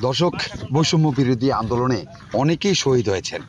দর্শক, বৈষম্য বিরোধী আন্দোলনে অনেকেই শহীদ হয়েছেন,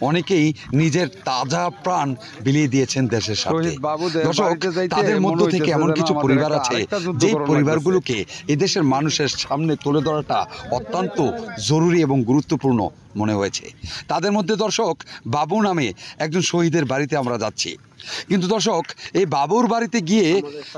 অনেকেই নিজের তাজা প্রাণ বিলিয়ে দিয়েছেন দেশের সাথে। দর্শক, তাদের মধ্য থেকে এমন কিছু পরিবার আছে যে পরিবারগুলোকে এদেশের মানুষের সামনে তুলে ধরাটা অত্যন্ত জরুরি এবং গুরুত্বপূর্ণ মনে হয়েছে। তাদের মধ্যে দর্শক, বাবু নামে একজন শহীদের বাড়িতে আমরা যাচ্ছি। কিন্তু দর্শক, এই বাবুর বাড়িতে গিয়ে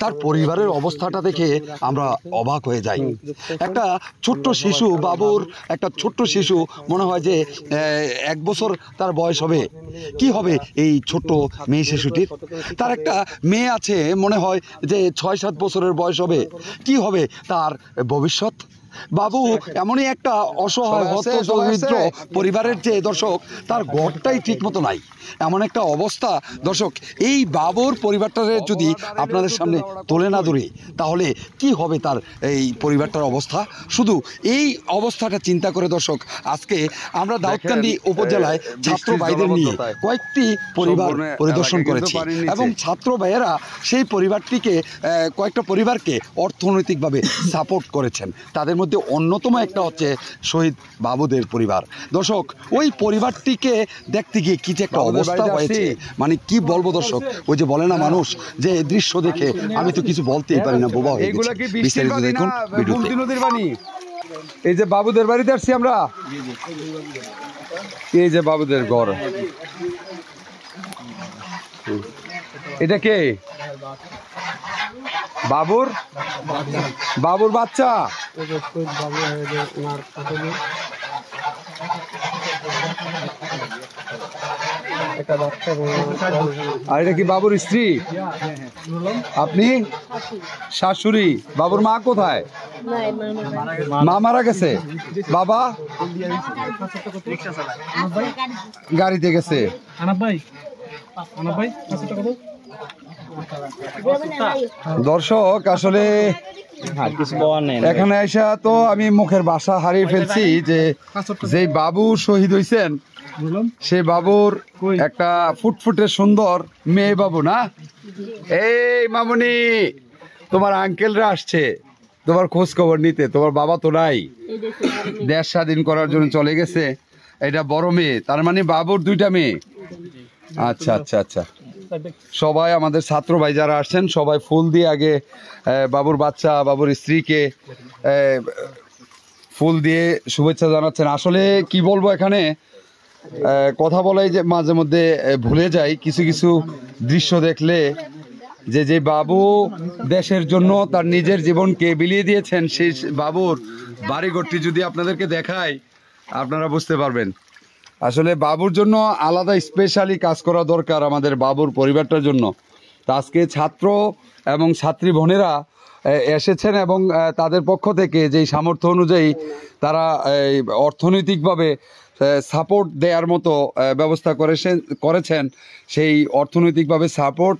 তার পরিবারের অবস্থাটা দেখে আমরা অবাক হয়ে যাই। একটা ছোট্ট শিশু, বাবুর একটা ছোট্ট শিশু, মনে হয় যে 1 বছর তার বয়স হবে। কি হবে এই ছোট্ট মেয়ে শিশুটির? তার একটা মেয়ে আছে, মনে হয় যে 6-7 বছরের বয়স হবে। কি হবে তার ভবিষ্যৎ? বাবু এমনই একটা অসহায় হতদরিদ্র পরিবারের যে দর্শক, তার ঘরটাই ঠিক মতো নাই, এমন একটা অবস্থা। দর্শক, এই বাবুর পরিবারটার যদি আপনাদের সামনে তুলে না ধরি, তাহলে কি হবে তার এই পরিবারটার অবস্থা? শুধু এই অবস্থাটা চিন্তা করে দর্শক, আজকে আমরা দাউদকান্দি উপজেলায় ছাত্র ভাইদের নিয়ে কয়েকটি পরিবার পরিদর্শন করেছি এবং ছাত্র ভাইয়েরা সেই পরিবারটিকে, কয়েকটা পরিবারকে অর্থনৈতিকভাবে সাপোর্ট করেছেন। তাদের মধ্যে অন্যতম একটা হচ্ছে শহীদ বাবুদের পরিবার। দর্শক, ওই পরিবারটিকে দেখতে গিয়ে কি যে একটা অবস্থা হয়েছে, মানে কি বলবো দর্শক। ওই যে বলে না মানুষ, যে দৃশ্য দেখে আমি তো কিছু বলতেই পারি না, বোবা হয়ে গেছি। বিস্তারিত দেখুন ভিডিওতে। এই যে বাবুদের বাড়িতে আসছি আমরা, এই যে বাবুদের ঘর। এটা কে? বাবুর বাবুর বাচ্চা। আর এটা কি বাবুর স্ত্রী? আপনি শাশুড়ি? বাবুর মা কোথায়? মা মারা গেছে। বাবা গাড়িতে গেছে। দর্শক, আসলে এখানে আইসা তো আমি মুখের ভাষা হারিয়ে ফেলছি। যে বাবু শহীদ হয়েছেন, সে বাবুর একটা ফুটফুটে সুন্দর মেয়ে বাবু না? এই মামুনি, তোমার আঙ্কেলরা আসছে তোমার খোঁজ খবর নিতে। তোমার বাবা তো নাই, দেশ স্বাধীন করার জন্য চলে গেছে। এটা বড় মেয়ে, তার মানে বাবুর 2টা মেয়ে। আচ্ছা আচ্ছা আচ্ছা। সবাই আমাদের ছাত্র ভাই যারা আসছেন, সবাই ফুল দিয়ে আগে বাবুর বাচ্চা, বাবুর স্ত্রীকে ফুল দিয়ে শুভেচ্ছা জানাচ্ছেন। আসলে কি বলবো, এখানে কথা বলাই যে মাঝে মধ্যে ভুলে যাই কিছু কিছু দৃশ্য দেখলে, যে বাবু দেশের জন্য তার নিজের জীবনকে বিলিয়ে দিয়েছেন, সেই বাবুর বাড়িঘরটি যদি আপনাদেরকে দেখাই, আপনারা বুঝতে পারবেন। আসলে বাবুর জন্য আলাদা স্পেশালি কাজ করা দরকার আমাদের বাবুর পরিবারটার জন্য। তা আজকে ছাত্র এবং ছাত্রী বোনেরা এসেছেন এবং তাদের পক্ষ থেকে যেই সামর্থ্য অনুযায়ী তারা অর্থনৈতিকভাবে সাপোর্ট দেওয়ার মতো ব্যবস্থা করেছেন। সেই অর্থনৈতিকভাবে সাপোর্ট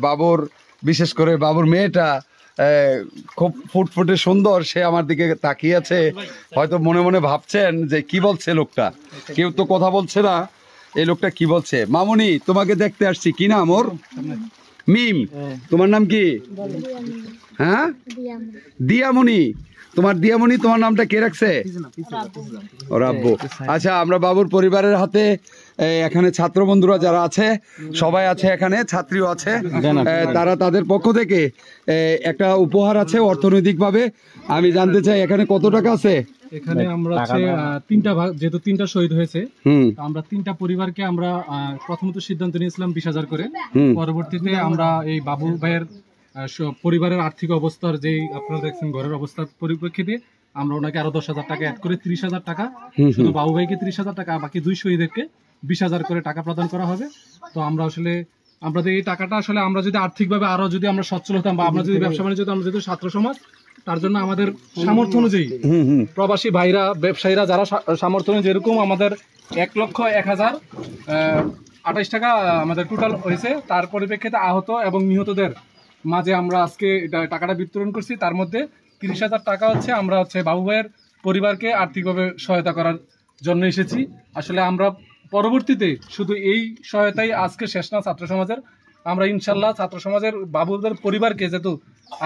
বাবুর, বিশেষ করে বাবুর মেয়েটা খুব ফুটফুটে সুন্দর, সে আমার দিকে তাকিয়ে আছে। হয়তো মনে মনে ভাবছেন যে কি বলছে লোকটা, কেউ তো কথা বলছে না, এই লোকটা কি বলছে। মামুনি, তোমাকে দেখতে আসছি, কি নাম ওর? মিম। তোমার নাম কি? হ্যাঁ, দিয়ামণি। তোমার দিয়ামণি, তোমার নামটা কে রাখছে? রাব্বু। আচ্ছা, আমরা বাবুর পরিবারের হাতে এখানে ছাত্র বন্ধুরা যারা আছে, সবাই আছে, এখানে ছাত্রীও আছে, তারা তাদের পক্ষ থেকে একটা উপহার আছে অর্থনৈতিকভাবে। আমি জানতে চাই এখানে কত টাকা আছে? এখানে আমরা 3টা ভাগ, যেহেতু 3টা শহীদ হয়েছে, আমরা 3টা পরিবারকে আমরা প্রথমত সিদ্ধান্ত নিয়েছিলাম 20,000 করে। পরবর্তীতে আমরা এই বাবু ভাইয়ের পরিবারের আর্থিক অবস্থার, যেই আপনারা দেখছেন ঘরের অবস্থার পরিপ্রেক্ষিতে আমরা ওনাকে আরো 10,000 টাকা অ্যাড করে 30,000 টাকা, শুধু বাবু ভাইকে 30,000 টাকা, বাকি 2 শহীদকে 20,000 করে টাকা প্রদান করা হবে। তো আমরা আসলে আমাদের এই টাকাটা আসলে আমরা যদি আর্থিকভাবে আরো যদি আমরা সচ্ছল হতাম, বা আমরা যদি ব্যবসা বাণিজ্য, আমরা যেহেতু ছাত্র সমাজ, তার জন্য আমাদের সামর্থ্য অনুযায়ী প্রবাসী ভাইরা, ব্যবসায়ীরা যারা সামর্থ্য অনুযায়ী, যেরকম আমাদের 1,01,028 টাকা আমাদের টোটাল হয়েছে। তার পরিপ্রেক্ষিতে আহত এবং নিহতদের মাঝে আমরা আজকে টাকাটা বিতরণ করছি। তার মধ্যে 30,000 টাকা হচ্ছে আমরা বাবু ভাইয়ের পরিবারকে আর্থিকভাবে সহায়তা করার জন্য এসেছি। আসলে আমরা পরবর্তীতে শুধু এই সহায়তাই আজকে শেষ না ছাত্র সমাজের, আমরা ইনশাল্লাহ ছাত্র সমাজের বাবুদের পরিবারকে যেহেতু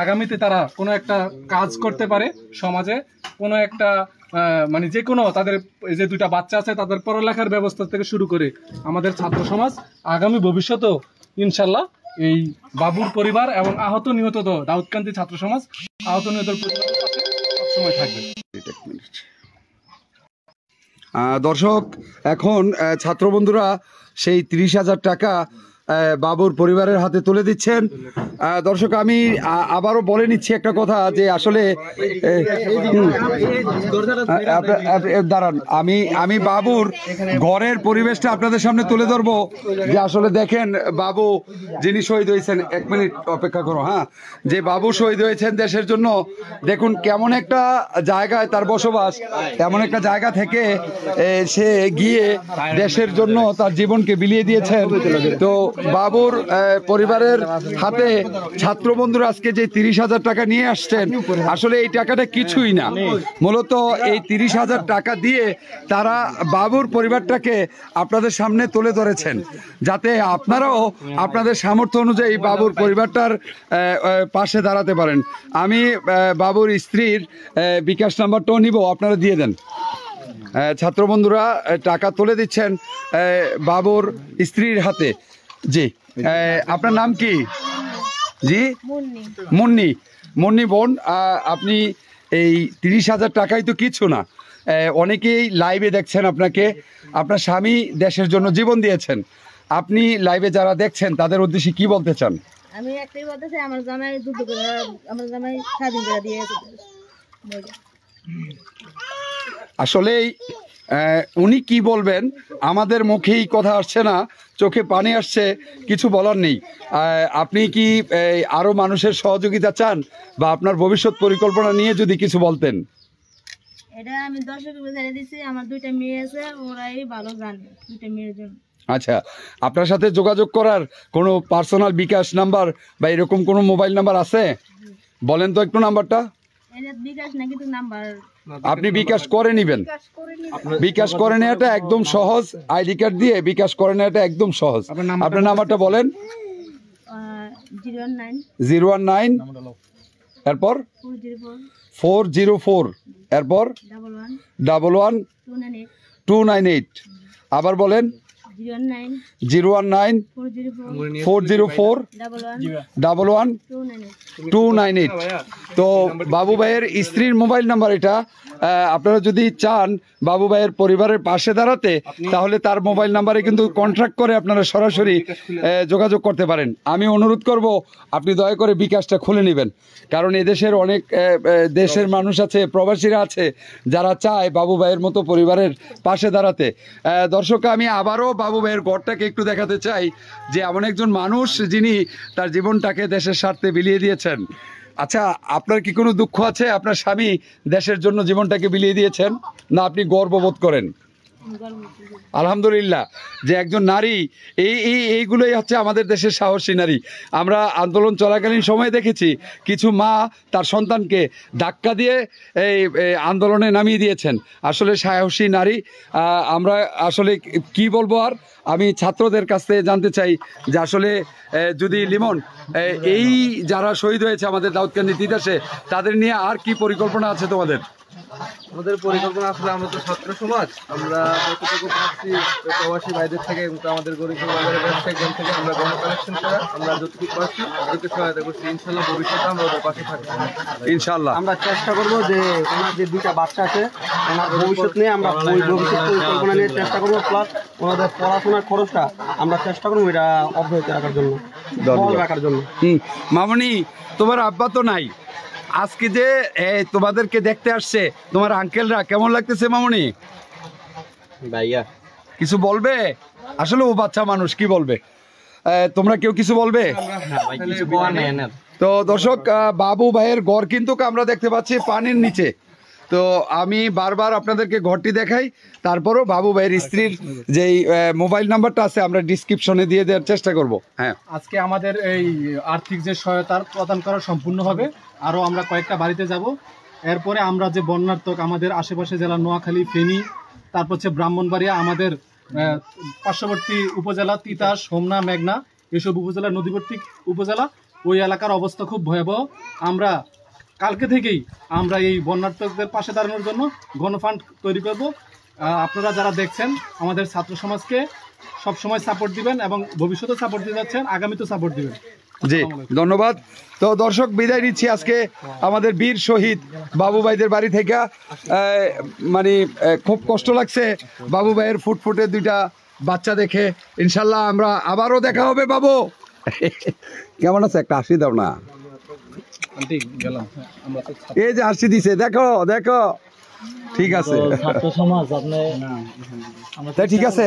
আগামীতে তারা কোনো একটা কাজ করতে পারে সমাজে, কোনো একটা মানে যে কোনো তাদের এই যে 2টা বাচ্চা আছে তাদের পড়ালেখার ব্যবস্থা থেকে শুরু করে আমাদের ছাত্র সমাজ আগামী ভবিষ্যতেও ইনশাল্লাহ এই বাবুর পরিবার এবং আহত নিহত দাউদকান্দি ছাত্র সমাজ আহত নিহত পরিবারের পাশে সবসময় থাকবে। দর্শক, এখন ছাত্র বন্ধুরা সেই 30,000 টাকা বাবুর পরিবারের হাতে তুলে দিচ্ছেন। দর্শক, আমি আবারও বলে নিচ্ছি একটা কথা যে আসলে দাঁড়ান, আমি বাবুর ঘরের পরিবেশটা আপনাদের সামনে তুলে ধরবো যে আসলে দেখেন বাবু যিনি শহীদ হয়েছেন, 1 মিনিট অপেক্ষা করো, হ্যাঁ, যে বাবু শহীদ হয়েছেন দেশের জন্য। দেখুন কেমন একটা জায়গায় তার বসবাস, এমন একটা জায়গা থেকে সে গিয়ে দেশের জন্য তার জীবনকে বিলিয়ে দিয়েছেন। তো বাবুর পরিবারের হাতে ছাত্র বন্ধুরা আজকে যে 30,000 টাকা নিয়ে আসছেন, আসলে এই টাকাটা কিছুই না। মূলত এই 30,000 টাকা দিয়ে তারা বাবুর পরিবারটাকে আপনাদের সামনে তুলে ধরেছেন, যাতে আপনারাও আপনাদের সামর্থ্য অনুযায়ী বাবুর পরিবারটার পাশে দাঁড়াতে পারেন। আমি বাবুর স্ত্রীর বিকাশ নাম্বারটাও নিব, আপনারা দিয়ে দেন। ছাত্র বন্ধুরা টাকা তুলে দিচ্ছেন বাবুর স্ত্রীর হাতে। জি, আপনার নাম কি? জি, মুন্নি। মুন্নি বোন, আপনি এই 30,000 টাকাই তো কিছু না। অনেকেই লাইভে দেখছেন আপনাকে, আপনার স্বামী দেশের জন্য জীবন দিয়েছেন। আপনি লাইভে যারা দেখছেন তাদের উদ্দেশ্যে কি বলতে চান? আমি একটাই বলতে চাই, আমার জামাই যুদ্ধ করে, আমার জামাই স্বাধীন করে দিয়ে গেছে। আসলেই উনি কি বলবেন, আমাদের মুখেই কথা আসছে না, চোখে পানি আসছে, কিছু বলার নেই। আপনি কি আরো মানুষের সহযোগিতা চান, বা আপনার ভবিষ্যৎ পরিকল্পনা নিয়ে যদি কিছু বলতেন? এটা আমি দর্শককে বোঝাই দিচ্ছি, আমার 2টা মেয়ে আছে, ওরাই ভালো জানে 2টা মেয়ের জন্য। আচ্ছা, আপনার সাথে যোগাযোগ করার কোনো পার্সোনাল বিকাশ নাম্বার বা এরকম কোনো মোবাইল নাম্বার আছে? বলেন তো একটু নাম্বারটা। এটা বিকাশ না, কিন্তু নাম্বার আপনি বিকাশ করে নেবেন। বিকাশ করে নেওয়াটা একদম সহজ, আইডি কার্ড দিয়ে বিকাশ করে নেওয়াটা একদম সহজ। আপনার নাম্বারটা বলেন। 019 এরপর 404 এরপর 11 আবার বলেন। 019 404 11 তো বাবু ভাইয়ের স্ত্রীর মোবাইল নাম্বার এটা। আপনারা যদি চান বাবু ভাইয়ের পরিবারের পাশে দাঁড়াতে, তাহলে তার মোবাইল নাম্বারে কিন্তু কন্ট্রাক্ট করে আপনারা সরাসরি যোগাযোগ করতে পারেন। আমি অনুরোধ করব আপনি দয়া করে বিকাশটা খুলে নেবেন, কারণ এদেশের অনেক দেশের মানুষ আছে, প্রবাসীরা আছে, যারা চায় বাবু ভাইয়ের মতো পরিবারের পাশে দাঁড়াতে। দর্শক, আমি আবারও বাবু ভাইয়ের ঘরটাকে একটু দেখাতে চাই, যে এমন একজন মানুষ যিনি তার জীবনটাকে দেশের স্বার্থে বিলিয়ে দিয়েছেন। আচ্ছা, আপনার কি কোনো দুঃখ আছে? আপনার স্বামী দেশের জন্য জীবনটাকে বিলিয়ে দিয়েছেন, না আপনি গর্ববোধ করেন? আলহামদুলিল্লাহ, যে একজন নারী, এইগুলোই হচ্ছে আমাদের দেশের সাহসী নারী। আমরা আন্দোলন চলাকালীন সময়ে দেখেছি কিছু মা তার সন্তানকে ধাক্কা দিয়ে এই আন্দোলনে নামিয়ে দিয়েছেন। আসলে সাহসী নারী। আমরা আসলে কি বলবো আর, আমি ছাত্রদের কাছ থেকে জানতে চাই যে আসলে যদি লিমন, এই যারা শহীদ হয়েছে আমাদের দাউদকান্দি তিতাসে, তাদের নিয়ে আর কি পরিকল্পনা আছে তোমাদের? আমাদের পরিকল্পনা আসলে, আমরা তো ছাত্র সমাজ, আমরা যতটুকু পাচ্ছি প্রবাসী ভাইদের থেকে, আমাদের গরিব বাজারের ব্যবসায়ীদের থেকে আমরা গণ কালেকশন করে আমরা যতটুকু পাচ্ছি ওদেরকে সহায়তা করছি। ইনশাল্লাহ ভবিষ্যতে আমরা ওদের পাশে থাকবো ইনশাল্লাহ। আমরা চেষ্টা করবো যে ওনার যে 2টা বাচ্চা আছে, ওনার ভবিষ্যৎ নিয়ে আমরা ভবিষ্যৎ পরিকল্পনা নিয়ে চেষ্টা করবো, প্লাস ওনাদের পড়াশোনার খরচটা আমরা চেষ্টা করবো এটা অব্যাহত রাখার জন্য, বহাল রাখার জন্য। মামনি, তোমার আব্বা তো নাই, আজকে যে তোমাদেরকে দেখতে আসছে তোমার আঙ্কেলরা, কেমন লাগতেছে মামনি? ভাইয়া কিছু বলবে? আসলে ও বাচ্চা মানুষ, কি বলবে? তোমরা কেউ কিছু বলবে? তো দর্শক, বাবু ভাইয়ের ঘর কিন্তু আমরা দেখতে পাচ্ছি পানির নিচে। তো আমি বারবার আপনাদেরকে ঘরটি দেখাই, তারপরও বাবু ভাইয়ের স্ত্রীর যেই মোবাইল নাম্বারটা আছে আমরা ডিসক্রিপশনে দিয়ে দেওয়ার চেষ্টা করব। হ্যাঁ, আজকে আমাদের এই আর্থিক যে সহায়তার প্রদান করা সম্পূর্ণ হবে। আরও আমরা কয়েকটা বাড়িতে যাব। এরপরে আমরা যে বন্যার্থক আমাদের আশেপাশে জেলা নোয়াখালী, ফেনী, তারপর হচ্ছে ব্রাহ্মণবাড়িয়া, আমাদের পার্শ্ববর্তী উপজেলা তিতাস, হোমনা, মেঘনা, এসব উপজেলা নদীবর্তী উপজেলা, ওই এলাকার অবস্থা খুব ভয়াবহ। আমরা কালকে থেকেই আমরা এই বন্যার্থকদের পাশে দাঁড়ানোর জন্য গণফান্ড তৈরি করব। আপনারা যারা দেখছেন আমাদের ছাত্র সমাজকে সবসময় সাপোর্ট দিবেন এবং ভবিষ্যতে সাপোর্ট দিয়ে যাচ্ছেন, আগামীতেও সাপোর্ট দিবেন। জি, ধন্যবাদ। তো দর্শক, বিদায় নিচ্ছি আজকে আমাদের বীর শহীদ বাবু ভাইদের বাড়ি থেকে। মানে খুব কষ্ট লাগছে বাবু ভাইয়ের ফুটফুটে দুইটা বাচ্চা দেখে। ইনশাল্লাহ আমরা আবারও দেখা হবে। বাবু কেমন আছে? একটা হাসি দাও না। এই যে হাসি দিছে, দেখো দেখো। ঠিক আছে, ছাত্র সমাজ আপনি ঠিক আছে।